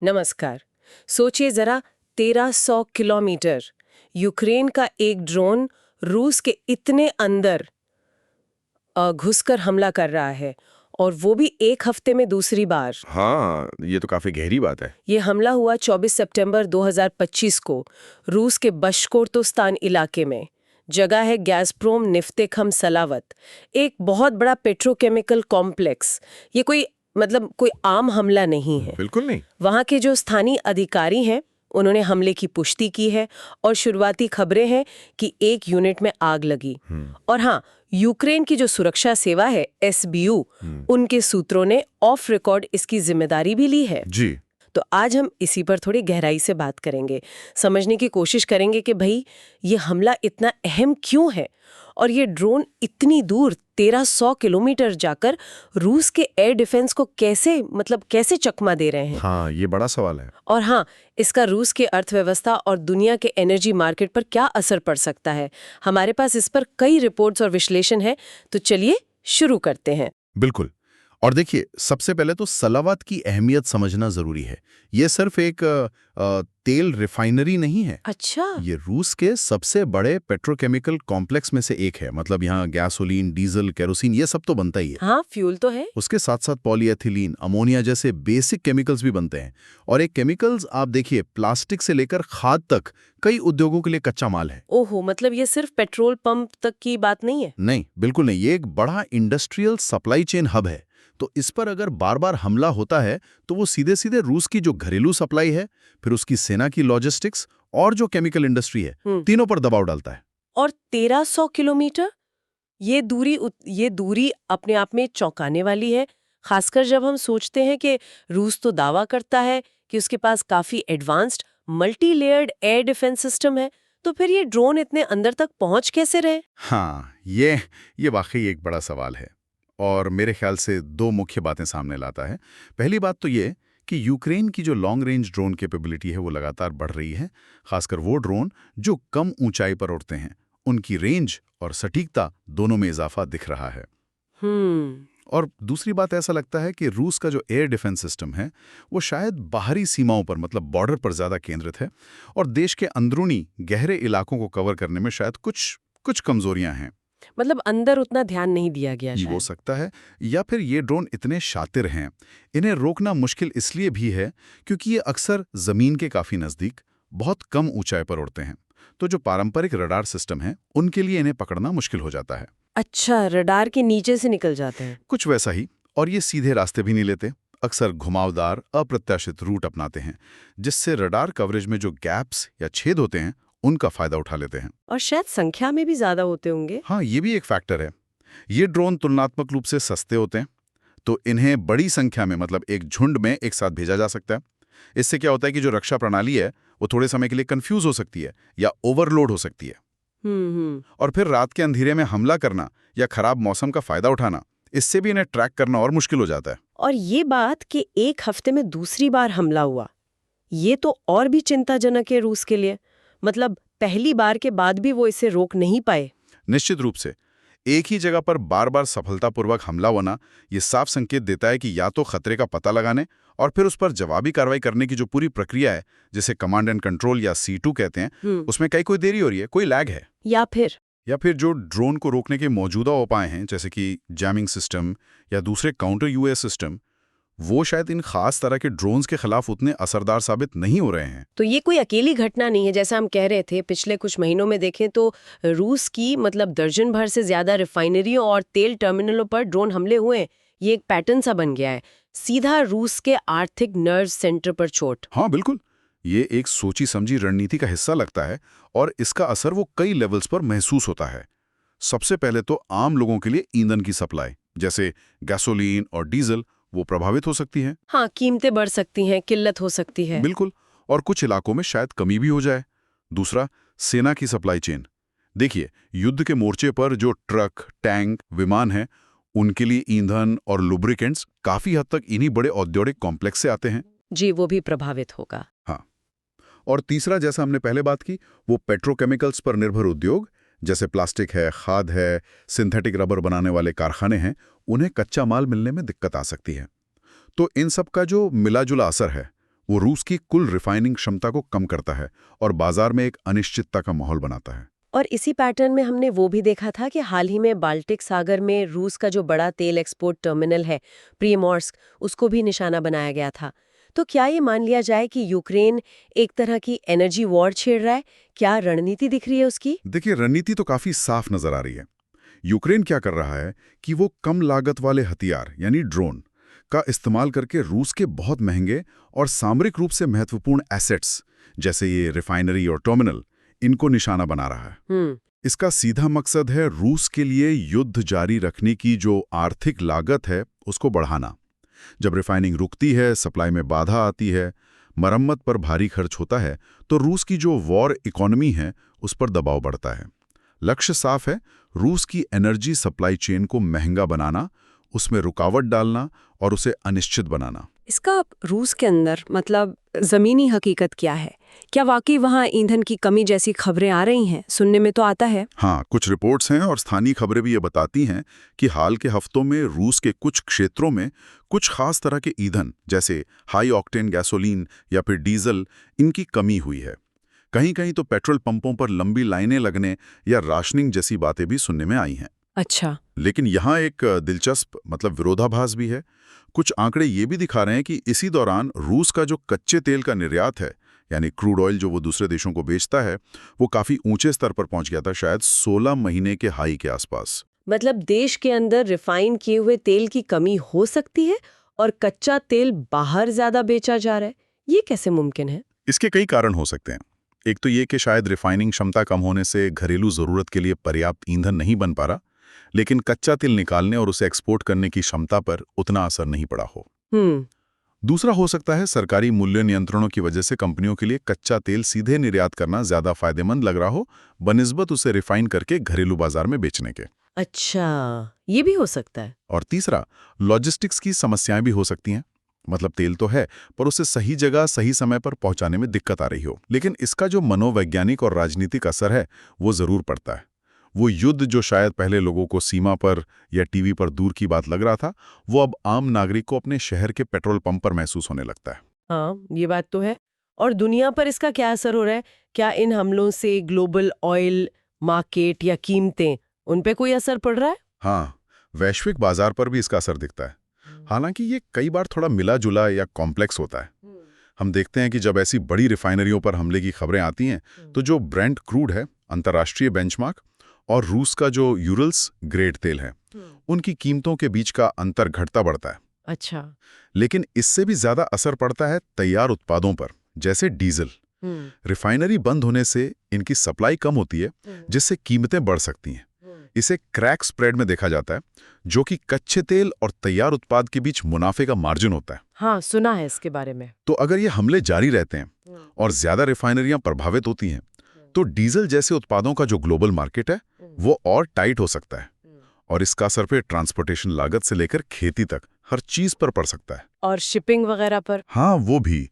नमस्कार। सोचिए जरा, 1300 किलोमीटर यूक्रेन का एक ड्रोन रूस के इतने अंदर घुसकर हमला कर रहा है, और वो भी एक हफ्ते में दूसरी बार। हाँ, ये तो काफी गहरी बात है। ये हमला हुआ 24 सितंबर 2025 को रूस के बशकोर्तोस्तान इलाके में। जगह है गैज़प्रोम निफ्टेखम सलावत, एक बहुत बड़ा पेट्रोकेमिकल कॉम्प्लेक्स। ये कोई आम हमला नहीं है। बिल्कुल नहीं। वहाँ के जो स्थानीय अधिकारी हैं, उन्होंने हमले की पुष्टि की है, और शुरुआती खबरें हैं कि एक यूनिट में आग लगी। और हाँ, यूक्रेन की जो सुरक्षा सेवा है एसबीयू, उनके सूत्रों ने ऑफ रिकॉर्ड इसकी जिम्मेदारी भी ली है। जी। तो आज हम इसी पर थोड़ी गहराई से बात करेंगे, समझने की कोशिश करेंगे कि भाई ये हमला इतना अहम क्यों है, और ये ड्रोन इतनी दूर 1300 किलोमीटर जाकर रूस के एयर डिफेंस को कैसे चकमा दे रहे हैं। हाँ, ये बड़ा सवाल है। और हाँ, इसका रूस के अर्थव्यवस्था और दुनिया के एनर्जी मार्केट पर क्या असर पड़ सकता है। हमारे पास इस पर कई रिपोर्ट्स और विश्लेषण है, तो चलिए शुरू करते हैं। बिल्कुल। और देखिए, सबसे पहले तो सलावत की अहमियत समझना जरूरी है। ये सिर्फ एक तेल रिफाइनरी नहीं है। अच्छा। ये रूस के सबसे बड़े पेट्रोकेमिकल कॉम्प्लेक्स में से एक है। मतलब यहाँ गैसोलीन, डीजल, केरोसिन ये सब तो बनता ही है। हाँ, फ्यूल तो है। उसके साथ साथ पॉलीएथिलीन, अमोनिया जैसे बेसिक केमिकल्स भी बनते हैं। और एक केमिकल्स आप देखिए, प्लास्टिक से लेकर खाद तक कई उद्योगों के लिए कच्चा माल है। ओहो, मतलब ये सिर्फ पेट्रोल पंप तक की बात नहीं है। नहीं, बिल्कुल नहीं। ये एक बड़ा इंडस्ट्रियल सप्लाई चेन हब है। तो इस पर अगर बार बार हमला होता है तो वो सीधे सीधे रूस की जो घरेलू सप्लाई है, फिर उसकी सेना की लॉजिस्टिक्स और जो केमिकल इंडस्ट्री है, तीनों पर दबाव डालता है। और 1300 किलोमीटर, ये दूरी अपने आप में चौंकाने वाली है। खासकर जब हम सोचते हैं कि रूस तो दावा करता है कि उसके पास काफी advanced multi layered air defence system है, तो फिर ये ड्रोन इतने अंदर तक पहुंच कैसे रहे। हाँ, ये वाकई एक बड़ा सवाल है। और मेरे ख्याल से दो मुख्य बातें सामने लाता है। पहली बात तो ये कि यूक्रेन की जो लॉन्ग रेंज ड्रोन कैपेबिलिटी है वो लगातार बढ़ रही है। खासकर वो ड्रोन जो कम ऊंचाई पर उड़ते हैं, उनकी रेंज और सटीकता दोनों में इजाफा दिख रहा है। और दूसरी बात, ऐसा लगता है कि रूस का जो एयर डिफेंस सिस्टम है वो शायद बाहरी सीमाओं पर, मतलब बॉर्डर पर ज्यादा केंद्रित है, और देश के अंदरूनी गहरे इलाकों को कवर करने में शायद कुछ कमजोरियां हैं। मतलब अंदर उतना ध्यान नहीं दिया गया हो शायद। सकता है। या फिर ये ड्रोन इतने शातिर हैं, इन्हें रोकना मुश्किल इसलिए भी है क्योंकि ये अक्सर जमीन के काफी नजदीक बहुत कम ऊंचाई पर उड़ते हैं। तो जो पारंपरिक रडार सिस्टम है, उनके लिए इन्हें पकड़ना मुश्किल हो जाता है। अच्छा, रडार के नीचे से निकल जाते हैं। कुछ वैसा ही। और ये सीधे रास्ते भी नहीं लेते, अक्सर घुमावदार अप्रत्याशित रूट अपनाते हैं, जिससे रडार कवरेज में जो गैप्स या छेद होते हैं उनका फायदा उठा लेते हैं। और शायद संख्या में भी ज्यादा होते होंगे। हाँ, ये भी एक फैक्टर है। ये ड्रोन तुलनात्मक रूप से सस्ते होते हैं, तो इन्हें बड़ी संख्या में, मतलब एक झुंड में एक साथ भेजा जा सकता है। इससे क्या होता है कि जो रक्षा प्रणाली है वो थोड़े समय के लिए कंफ्यूज हो सकती है या ओवरलोड हो सकती है। और फिर रात के अंधेरे में हमला करना या खराब मौसम का फायदा उठाना, इससे भी इन्हें ट्रैक करना और मुश्किल हो जाता है। और ये बात कि एक हफ्ते में दूसरी बार हमला हुआ, ये तो और भी चिंताजनक है रूस के लिए। मतलब पहली बार के बाद भी वो इसे रोक नहीं पाए। निश्चित रूप से। एक ही जगह पर बार बार सफलतापूर्वक हमला होना ये साफ संकेत देता है कि या तो खतरे का पता लगाने और फिर उस पर जवाबी कार्रवाई करने की जो पूरी प्रक्रिया है, जिसे कमांड एंड कंट्रोल या C2 कहते हैं, उसमें कोई देरी हो रही है, कोई लैग है। या फिर जो ड्रोन को रोकने के मौजूदा उपाय हैं, जैसे कि जैमिंग सिस्टम या दूसरे काउंटर यूएस सिस्टम, वो शायद इन खास तरह के ड्रोन्स के खिलाफ उतने असरदार साबित नहीं हो रहे हैं। तो ये कोई अकेली घटना नहीं है। जैसा हम कह रहे थे, पिछले कुछ महीनों में देखें तो रूस की दर्जन भर से ज्यादा रिफाइनरियों और तेल टर्मिनलों पर ड्रोन हमले हुए हैं। ये एक पैटर्न सा बन गया है, सीधा रूस के आर्थिक नर्व सेंटर पर चोट। हाँ बिल्कुल, ये एक सोची समझी रणनीति का हिस्सा लगता है, और इसका असर वो कई लेवल्स पर महसूस होता है। सबसे पहले तो आम लोगों के लिए ईंधन की सप्लाई, जैसे गैसोलीन और डीजल, वो प्रभावित हो सकती हैं। हाँ, कीमतें बढ़ सकती हैं, किल्लत हो सकती है। बिल्कुल। और कुछ इलाकों में शायद कमी भी हो जाए। दूसरा, सेना की सप्लाई चेन। देखिए, युद्ध के मोर्चे पर जो ट्रक, टैंक, विमान हैं, उनके लिए ईंधन और लुब्रिकेंट्स काफी हद तक इन्हीं बड़े औद्योगिक कॉम्प्लेक्स से आते हैं। जी, वो भी प्रभावित होगा। हाँ। और तीसरा, जैसा हमने पहले बात की, वो पेट्रोकेमिकल्स पर निर्भर उद्योग, जैसे प्लास्टिक है, खाद है, सिंथेटिक रबर बनाने वाले कारखाने हैं, उन्हें कच्चा माल मिलने में दिक्कत आ सकती है। तो इन सब का जो मिला जुला असर है वो रूस की कुल रिफाइनिंग क्षमता को कम करता है और बाजार में एक अनिश्चितता का माहौल बनाता है। और इसी पैटर्न में हमने वो भी देखा था कि हाल ही में बाल्टिक सागर में रूस का जो बड़ा तेल एक्सपोर्ट टर्मिनल है प्रीमोर्स्क, उसको भी निशाना बनाया गया था। तो क्या ये मान लिया जाए कि यूक्रेन एक तरह की एनर्जी वॉर छेड़ रहा है? क्या रणनीति दिख रही है उसकी? देखिए, रणनीति तो काफी साफ नजर आ रही है। यूक्रेन क्या कर रहा है कि वो कम लागत वाले हथियार यानी ड्रोन का इस्तेमाल करके रूस के बहुत महंगे और सामरिक रूप से महत्वपूर्ण एसेट्स जैसे ये रिफाइनरी और टर्मिनल, इनको निशाना बना रहा है। इसका सीधा मकसद है रूस के लिए युद्ध जारी रखने की जो आर्थिक लागत है उसको बढ़ाना। जब रिफाइनिंग रुकती है, सप्लाई में बाधा आती है, मरम्मत पर भारी खर्च होता है, तो रूस की जो वॉर इकोनॉमी है उस पर दबाव बढ़ता है। लक्ष्य साफ है, रूस की एनर्जी सप्लाई चेन को महंगा बनाना, उसमें रुकावट डालना और उसे अनिश्चित बनाना। इसका रूस के अंदर मतलब ज़मीनी हकीकत क्या है? क्या वाकई वहाँ ईंधन की कमी जैसी खबरें आ रही हैं? सुनने में तो आता है। हाँ, कुछ रिपोर्ट्स हैं और स्थानीय खबरें भी ये बताती हैं कि हाल के हफ्तों में रूस के कुछ क्षेत्रों में कुछ खास तरह के ईंधन जैसे हाई ऑक्टेन गैसोलीन या फिर डीजल, इनकी कमी हुई है। कहीं कहीं तो पेट्रोल पंपों पर लंबी लाइनें लगने या राशनिंग जैसी बातें भी सुनने में आई हैं। अच्छा। लेकिन यहाँ एक दिलचस्प विरोधाभास भी है। कुछ आंकड़े ये भी दिखा रहे हैं कि इसी दौरान रूस का जो कच्चे तेल का निर्यात है, यानी क्रूड ऑयल जो वो दूसरे देशों को बेचता है, वो काफी ऊंचे स्तर पर पहुंच गया था, शायद 16 महीने के हाई के आसपास। मतलब देश के अंदर रिफाइन किए हुए तेल की कमी हो सकती है और कच्चा तेल बाहर ज्यादा बेचा जा रहा है। ये कैसे मुमकिन है? इसके कई कारण हो सकते हैं। एक तो ये कि शायद रिफाइनिंग क्षमता कम होने से घरेलू जरूरत के लिए पर्याप्त ईंधन नहीं बन पा रहा, लेकिन कच्चा तेल निकालने और उसे एक्सपोर्ट करने की क्षमता पर उतना असर नहीं पड़ा हो। दूसरा हो सकता है सरकारी मूल्य नियंत्रणों की वजह से कंपनियों के लिए कच्चा तेल सीधे निर्यात करना ज्यादा फायदेमंद लग रहा हो बनिस्बत उसे रिफाइन करके घरेलू बाजार में बेचने के। अच्छा, ये भी हो सकता है। और तीसरा, लॉजिस्टिक्स की समस्याएं भी हो सकती हैं। मतलब तेल तो है, पर उसे सही जगह सही समय पर पहुंचाने में दिक्कत आ रही हो। लेकिन इसका जो मनोवैज्ञानिक और राजनीतिक असर है वो जरूर पड़ता है। वो युद्ध जो शायद पहले लोगों को सीमा पर या टीवी पर दूर की बात लग रहा था, वो अब आम नागरिक को अपने शहर के पेट्रोल पंप पर महसूस होने लगता है। हाँ, ये बात तो है। और दुनिया पर इसका क्या असर हो रहा है? क्या इन हमलों से ग्लोबल ऑयल मार्केट या कीमतें, उन पे कोई असर पड़ रहा है? हाँ, वैश्विक बाजार पर भी इसका असर दिखता है। हालांकि ये कई बार थोड़ा मिला जुला या कॉम्प्लेक्स होता है। हम देखते हैं कि जब ऐसी बड़ी रिफाइनरियों पर हमले की खबरें आती हैं, तो जो ब्रेंट क्रूड है, अंतर्राष्ट्रीय बेंचमार्क, और रूस का जो यूरल्स ग्रेड तेल है, उनकी कीमतों के बीच का अंतर घटता बढ़ता है। अच्छा। लेकिन इससे भी ज्यादा असर पड़ता है तैयार उत्पादों पर, जैसे डीजल। रिफाइनरी बंद होने से इनकी सप्लाई कम होती है, जिससे कीमतें बढ़ सकती हैं। इसे क्रैक स्प्रेड में देखा जाता है, जो कि कच्चे तेल और तैयार उत्पाद के बीच मुनाफे का मार्जिन होता है। हाँ, सुना है इसके बारे में। तो अगर ये हमले जारी रहते हैं और ज्यादा रिफाइनरियां प्रभावित होती हैं, तो डीजल जैसे उत्पादों का जो ग्लोबल मार्केट है वो और टाइट हो सकता है, और इसका असर पे ट्रांसपोर्टेशन लागत से लेकर खेती तक हर चीज पर पड़ सकता है। और शिपिंग वगैरह पर? हाँ, वो भी।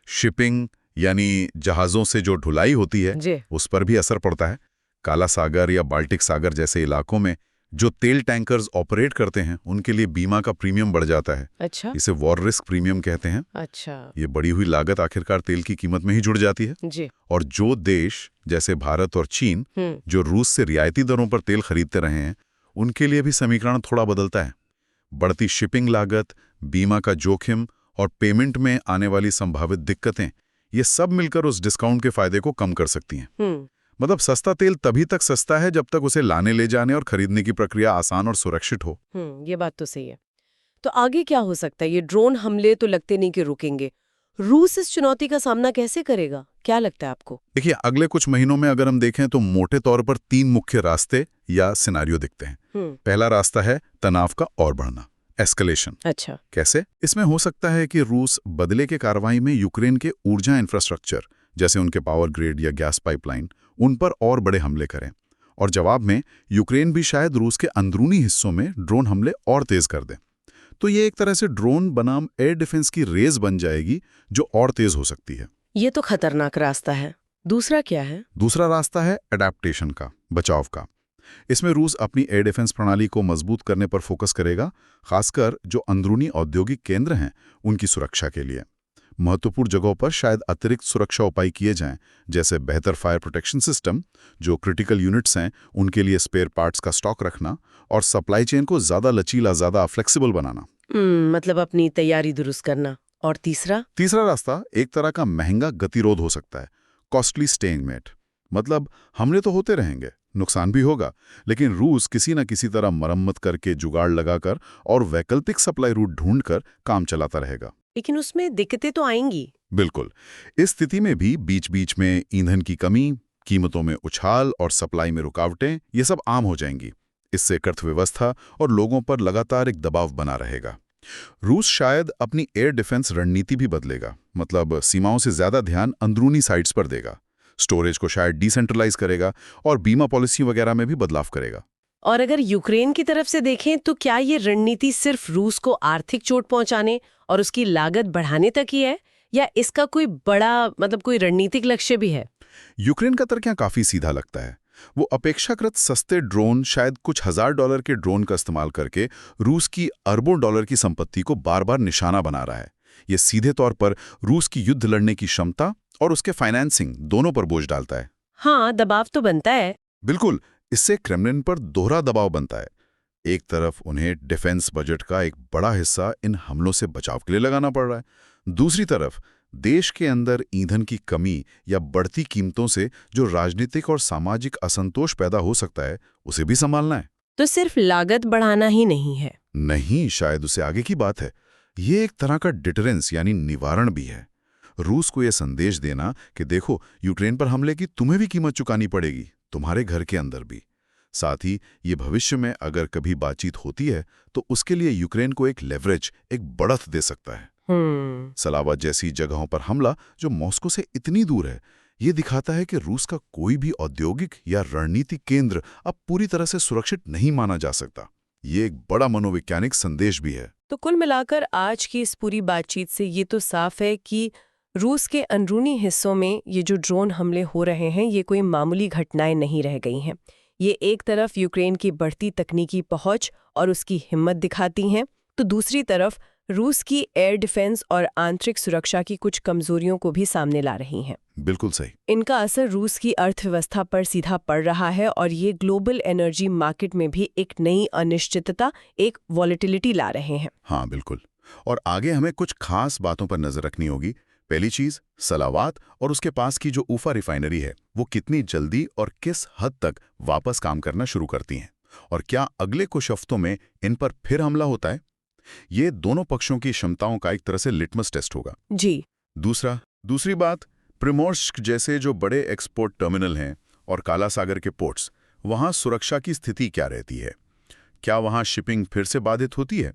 शिपिंग यानी जहाजों से जो ढुलाई होती है, उस पर भी असर पड़ता है। काला सागर या बाल्टिक सागर जैसे इलाकों में जो तेल टैंकर्स ऑपरेट करते हैं, उनके लिए बीमा का प्रीमियम बढ़ जाता है। अच्छा। इसे वॉर रिस्क प्रीमियम कहते हैं। अच्छा। ये बढ़ी हुई लागत आखिरकार तेल की कीमत में ही जुड़ जाती है। जी। और जो देश जैसे भारत और चीन जो रूस से रियायती दरों पर तेल खरीदते रहे हैं, उनके लिए भी समीकरण थोड़ा बदलता है। बढ़ती शिपिंग लागत, बीमा का जोखिम और पेमेंट में आने वाली संभावित दिक्कतें, ये सब मिलकर उस डिस्काउंट के फायदे को कम कर सकती हैं। मतलब सस्ता तेल तभी तक सस्ता है जब तक उसे लाने ले जाने और खरीदने की प्रक्रिया आसान और सुरक्षित हो। ये बात तो सही है। तो आगे क्या हो सकता है? ये ड्रोन हमले तो लगते नहीं कि रुकेंगे। रूस इस चुनौती का सामना कैसे करेगा? क्या लगता है आपको? देखिए, अगले कुछ महीनों में अगर हम देखें तो मोटे तौर पर 3 मुख्य रास्ते या सिनेरियो दिखते हैं। पहला रास्ता है तनाव का और बढ़ना, एस्केलेशन। अच्छा। कैसे? इसमें हो सकता है कि रूस बदले के कार्रवाई में यूक्रेन के ऊर्जा इंफ्रास्ट्रक्चर, जैसे उनके पावर ग्रिड या गैस पाइपलाइन, उन पर और बड़े हमले करें, और जवाब में यूक्रेन भी शायद रूस के अंदरूनी हिस्सों में ड्रोन हमले और तेज कर दे। तो ये एक तरह से ड्रोन बनाम एयर डिफेंस की रेस बन जाएगी, जो और तेज हो सकती है। ये तो खतरनाक रास्ता है। दूसरा क्या है? दूसरा रास्ता है अडेप्टेशन का, बचाव का। इसमें रूस अपनी एयर डिफेंस प्रणाली को मजबूत करने पर फोकस करेगा, खासकर जो अंदरूनी औद्योगिक केंद्र हैं उनकी सुरक्षा के लिए। महत्वपूर्ण जगहों पर शायद अतिरिक्त सुरक्षा उपाय किए जाएं, जैसे बेहतर फायर प्रोटेक्शन सिस्टम, जो क्रिटिकल यूनिट्स हैं उनके लिए स्पेयर पार्ट्स का स्टॉक रखना और सप्लाई चेन को ज़्यादा लचीला, ज़्यादा फ्लेक्सिबल बनाना। मतलब अपनी तैयारी दुरुस्त करना। और तीसरा रास्ता एक तरह का महंगा गतिरोध हो सकता है, कॉस्टली स्टेइंग मेट। मतलब हमले तो होते रहेंगे, नुकसान भी होगा, लेकिन रूस किसी न किसी तरह मरम्मत करके, जुगाड़ लगाकर और वैकल्पिक सप्लाई रूट ढूंढकर काम चलाता रहेगा। लेकिन उसमें दिक्कतें तो आएंगी। बिल्कुल। इस स्थिति में भी बीच बीच में ईंधन की कमी, कीमतों में उछाल और सप्लाई में रुकावटें, ये सब आम हो जाएंगी। इससे अर्थव्यवस्था और लोगों पर लगातार एक दबाव बना रहेगा। रूस शायद अपनी एयर डिफेंस रणनीति भी बदलेगा, मतलब सीमाओं से ज्यादा ध्यान अंदरूनी साइट्स पर देगा, स्टोरेज को शायद डिसेंट्रलाइज करेगा और बीमा पॉलिसी वगैरह में भी बदलाव करेगा। और अगर यूक्रेन की तरफ से देखें तो क्या ये रणनीति सिर्फ रूस को आर्थिक चोट पहुंचाने और उसकी लागत बढ़ाने तक ही है, या इसका कोई बड़ा कोई रणनीतिक लक्ष्य भी है? यूक्रेन का तर्क यहाँ काफी सीधा लगता है। वो अपेक्षाकृत सस्ते ड्रोन, शायद कुछ $1000 के ड्रोन का इस्तेमाल करके रूस की अरबों डॉलर की संपत्ति को बार बार निशाना बना रहा है। ये सीधे तौर पर रूस की युद्ध लड़ने की क्षमता और उसके फाइनेंसिंग दोनों पर बोझ डालता है। हाँ, दबाव तो बनता है। बिल्कुल। इससे क्रेमलिन पर दोहरा दबाव बनता है। एक तरफ उन्हें डिफेंस बजट का एक बड़ा हिस्सा इन हमलों से बचाव के लिए लगाना पड़ रहा है, दूसरी तरफ देश के अंदर ईंधन की कमी या बढ़ती कीमतों से जो राजनीतिक और सामाजिक असंतोष पैदा हो सकता है, उसे भी संभालना है। तो सिर्फ लागत बढ़ाना ही नहीं है। नहीं, शायद उससे आगे की बात है। ये एक तरह का डिटरेंस यानी निवारण भी है। रूस को यह संदेश देना कि देखो, यूक्रेन पर हमले की तुम्हें भी कीमत चुकानी पड़ेगी, तुम्हारे घर के अंदर भी। साथ ही ये भविष्य में अगर कभी बातचीत होती है तो उसके लिए यूक्रेन को एक लेवरेज, एक बढ़त दे सकता है। सलावा जैसी जगहों पर हमला जो मॉस्को से इतनी दूर है, ये दिखाता है कि रूस का कोई भी औद्योगिक या रणनीतिक केंद्र अब पूरी तरह से सुरक्षित नहीं माना जा सकता। ये एक बड़ा मनोवैज्ञानिक संदेश भी है। तो कुल मिलाकर आज की इस पूरी बातचीत से ये तो साफ है कि रूस के अंदरूनी हिस्सों में ये जो ड्रोन हमले हो रहे हैं, ये कोई मामूली घटनाएं नहीं रह गई हैं। ये एक तरफ यूक्रेन की बढ़ती तकनीकी पहुंच और उसकी हिम्मत दिखाती हैं, तो दूसरी तरफ रूस की एयर डिफेंस और आंतरिक सुरक्षा की कुछ कमजोरियों को भी सामने ला रही हैं। बिल्कुल सही। इनका असर रूस की अर्थव्यवस्था पर सीधा पड़ रहा है और ये ग्लोबल एनर्जी मार्केट में भी एक नई अनिश्चितता, एक वॉलेटिलिटी ला रहे हैं। हाँ, बिल्कुल। और आगे हमें कुछ खास बातों पर नजर रखनी होगी। पहली चीज, सलावात और उसके पास की जो ऊफा रिफाइनरी है, वो कितनी जल्दी और किस हद तक वापस काम करना शुरू करती हैं, और क्या अगले कुछ हफ्तों में इन पर फिर हमला होता है। ये दोनों पक्षों की क्षमताओं का एक तरह से लिटमस टेस्ट होगा। जी। दूसरी बात, प्रिमोर्स्क जैसे जो बड़े एक्सपोर्ट टर्मिनल हैं और काला सागर के पोर्ट्स, वहां सुरक्षा की स्थिति क्या रहती है? क्या वहां शिपिंग फिर से बाधित होती है?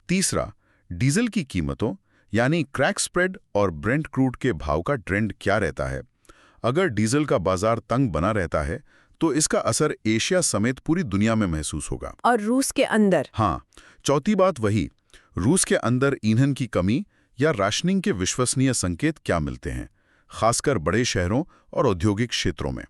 तीसरा, डीजल की कीमतों यानी क्रैक स्प्रेड और ब्रेंट क्रूड के भाव का ट्रेंड क्या रहता है? अगर डीजल का बाजार तंग बना रहता है तो इसका असर एशिया समेत पूरी दुनिया में महसूस होगा। और रूस के अंदर? हाँ, चौथी बात वही, रूस के अंदर ईंधन की कमी या राशनिंग के विश्वसनीय संकेत क्या मिलते हैं, खासकर बड़े शहरों और औद्योगिक क्षेत्रों में।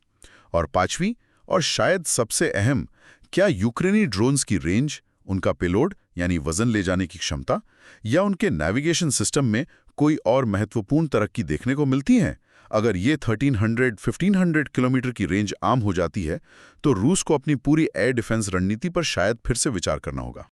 और पांचवी और शायद सबसे अहम, क्या यूक्रेनी ड्रोन्स की रेंज, उनका पेलोड यानी वजन ले जाने की क्षमता या उनके नेविगेशन सिस्टम में कोई और महत्वपूर्ण तरक्की देखने को मिलती है? अगर ये 1300-1500 किलोमीटर की रेंज आम हो जाती है तो रूस को अपनी पूरी एयर डिफेंस रणनीति पर शायद फिर से विचार करना होगा।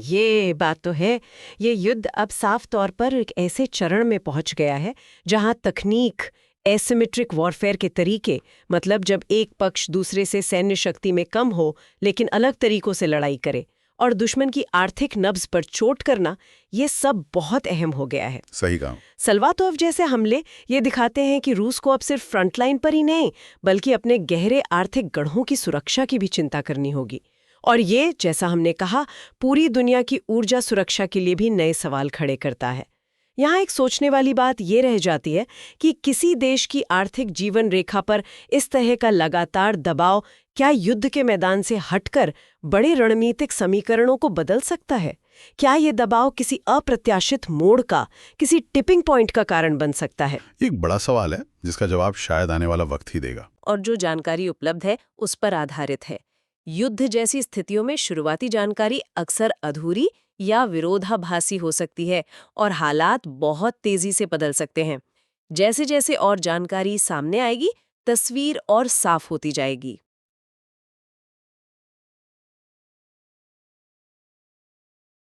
ये बात तो है। ये युद्ध अब साफ तौर पर एक ऐसे चरण में पहुंच गया है जहां तकनीक, एसिमेट्रिक वॉरफेयर के तरीके, मतलब जब एक पक्ष दूसरे से सैन्य शक्ति में कम हो लेकिन अलग तरीकों से लड़ाई करे, और दुश्मन की आर्थिक नब्ज पर चोट करना, ये सब बहुत अहम हो गया है। सही कहा। सल्वातोव जैसे हमले ये दिखाते हैं कि रूस को अब सिर्फ फ्रंटलाइन पर ही नहीं, बल्कि अपने गहरे आर्थिक गढ़ों की सुरक्षा की भी चिंता करनी होगी। और ये, जैसा हमने कहा, पूरी दुनिया की ऊर्जा सुरक्षा के लिए भी नए सवाल खड़े करता है। यहाँ एक सोचने वाली बात ये रह जाती है कि किसी देश की आर्थिक जीवन रेखा पर इस तरह का लगातार दबाव क्या युद्ध के मैदान से हटकर बड़े रणनीतिक समीकरणों को बदल सकता है? क्या ये दबाव किसी अप्रत्याशित मोड़ का, किसी टिपिंग पॉइंट का कारण बन सकता है? एक बड़ा सवाल है जिसका जवाब शायद आने वाला वक्त ही देगा। और जो जानकारी उपलब्ध है उस पर आधारित है। युद्ध जैसी स्थितियों में शुरुआती जानकारी अक्सर अधूरी या विरोधाभासी हो सकती है और हालात बहुत तेजी से बदल सकते हैं। जैसे जैसे और जानकारी सामने आएगी, तस्वीर और साफ होती जाएगी।